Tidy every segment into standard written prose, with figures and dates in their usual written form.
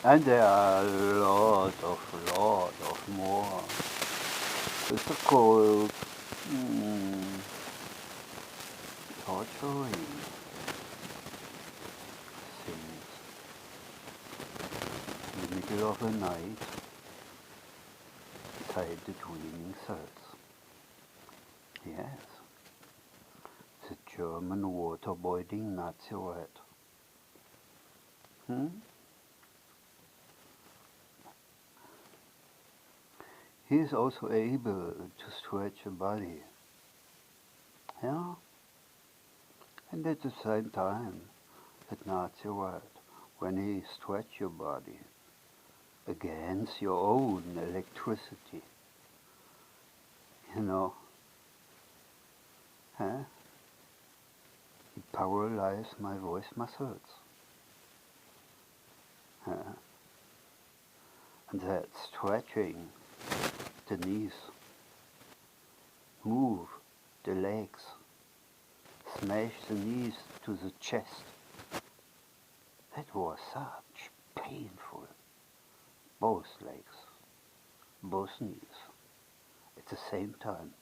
And there are a lot of more. It's a called torturing things. In the middle of the night, inside the dreaming cells. Yes, the German waterboarding Nazi rat. He is also able to stretch a body. Yeah? And at the same time, that Nazi rat, when he stretch your body against your own electricity, he paralyzed my voice muscles. And that stretching the knees, move the legs, smash the knees to the chest. That was such painful. Both legs, both knees, at the same time.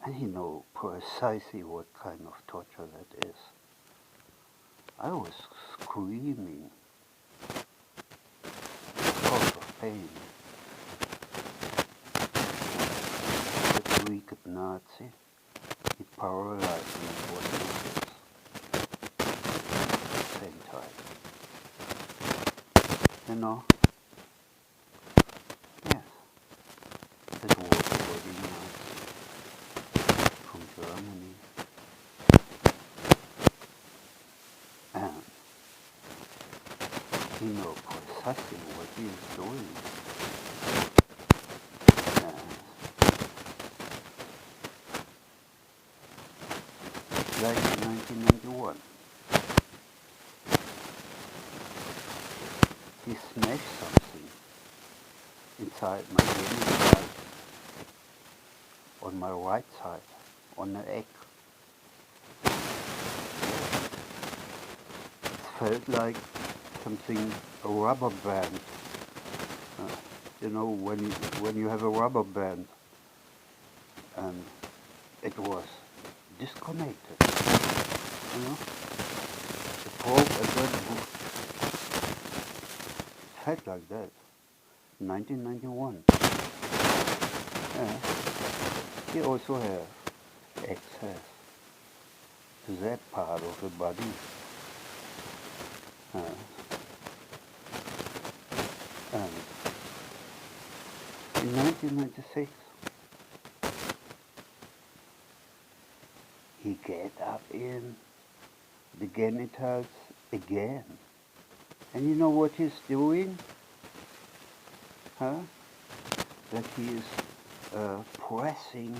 And he knows precisely what kind of torture that is. I was screaming because of pain. That wicked Nazi, he paralyzed me for seconds at the same time. Yes, that was a body Nazi from Germany. And he knows precisely what he is doing. Like in 1991. He smashed something inside my left side, on my right side, on the egg. It felt like something, a rubber band. When you have a rubber band, and it was disconnected. It broke and then it felt like that. 1991. Yeah. He also has access to that part of the body. And in 1996, he get up in the genitals again. And you know what he's doing? That he is pressing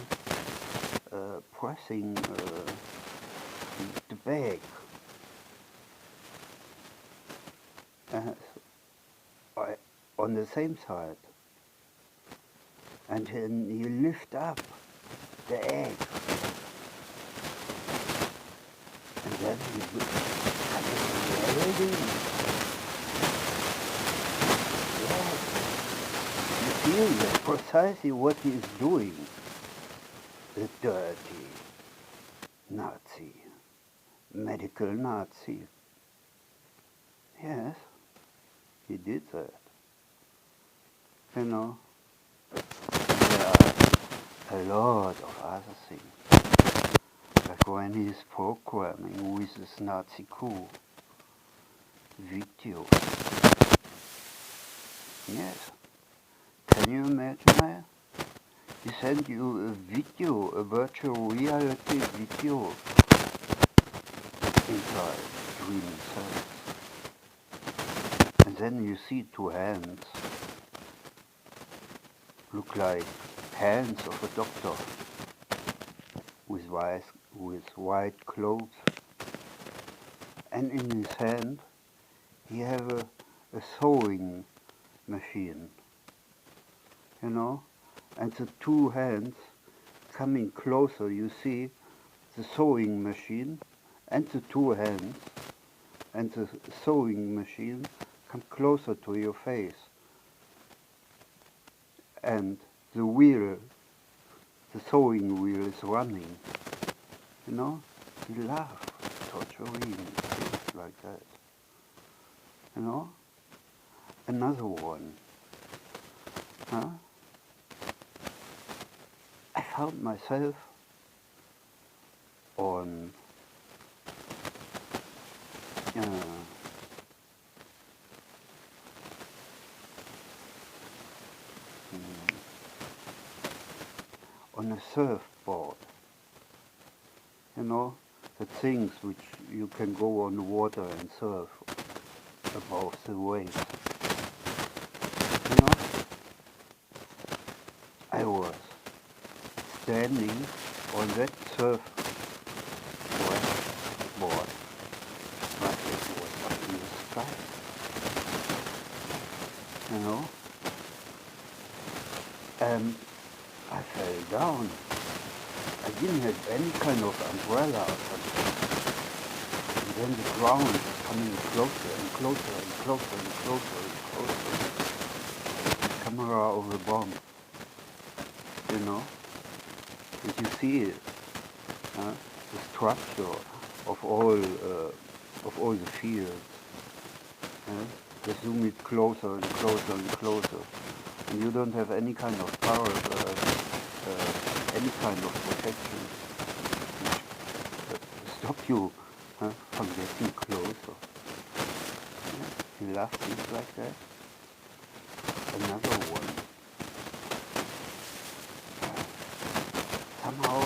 the bag. On the same side. And then you lift up the egg. And then you feel that precisely what he is doing. The dirty Nazi, medical Nazi. Yes, he did that. There are a lot of other things. Like when he's programming with this Nazi coup video. Yes. Can you imagine that? He sent you a video, a virtual reality video inside dreaming cells. And then you see two hands, look like hands of a doctor with white clothes. And in his hand he have a sewing machine, and the two hands coming closer, you see the sewing machine and the two hands, and the sewing machine comes closer to your face, and the wheel, the sewing wheel is running. You know, he laughed, torturing, things like that. You know, another one. Huh? I found myself on on a surfboard. You know, the things which you can go on the water and surf above the waves. You know, I was standing on that surfboard, like it was up in the sky. You know, and I fell down. I didn't have any kind of umbrella or something. And then the ground was coming closer and closer and closer and closer and closer. The camera of the bomb. You know? Did you see it? The structure of all the fields. They zoom it closer and closer and closer. And you don't have any kind of power, any kind of protection which stop you from getting closer. He laughed things like that. Another one. Somehow,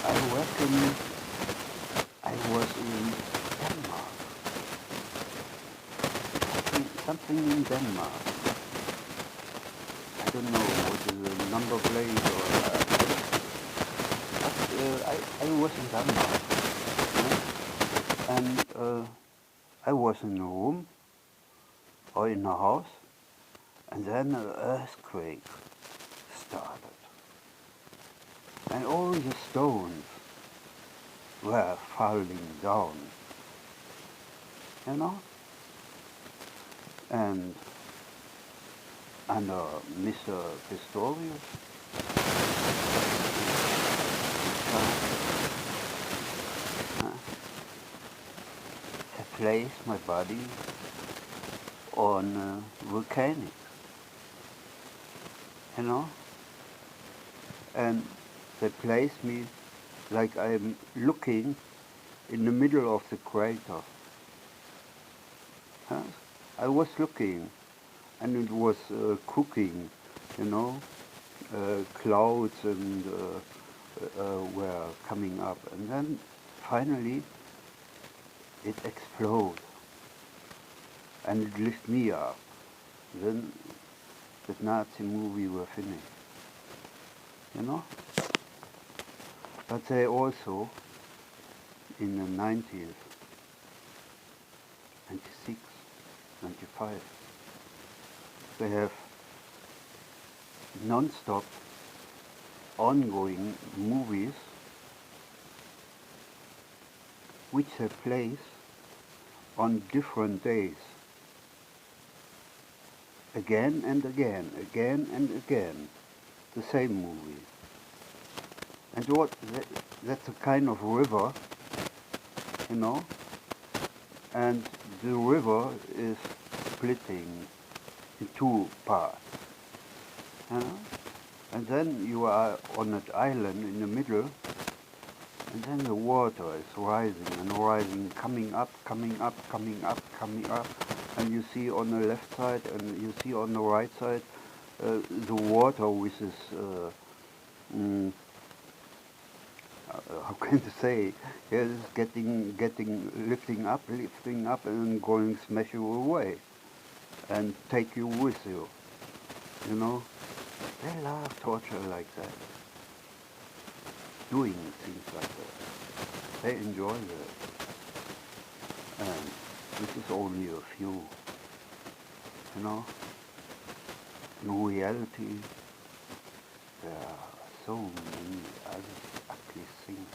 I reckon I was in Denmark. Something in Denmark. I don't know what is a number plate or but I was in Denmark. And I was in a room or in a house, and then an earthquake started. And all the stones were falling down, you know? And under Mr. Pistorius, I placed my body on volcanics, you know? And they placed me like I'm looking in the middle of the crater. Huh? I was looking, and it was cooking, you know, clouds and were coming up, and then finally it exploded, and it lifted me up. Then the Nazi movie were finished, you know. But they also, in the 90s, 96, 95, they have non-stop ongoing movies which they place on different days, again and again, again and again, the same movie. And that's a kind of river, you know, and the river is splitting in two parts, you know? And then you are on an island in the middle, and then the water is rising and rising, coming up, coming up, coming up, coming up, and you see on the left side and you see on the right side the water with this how can you say, it's lifting up, and going smash you away, and take you with you, you know. They love torture like that, doing things like that. They enjoy that, and this is only a few, you know. In reality, there are so many other ugly things.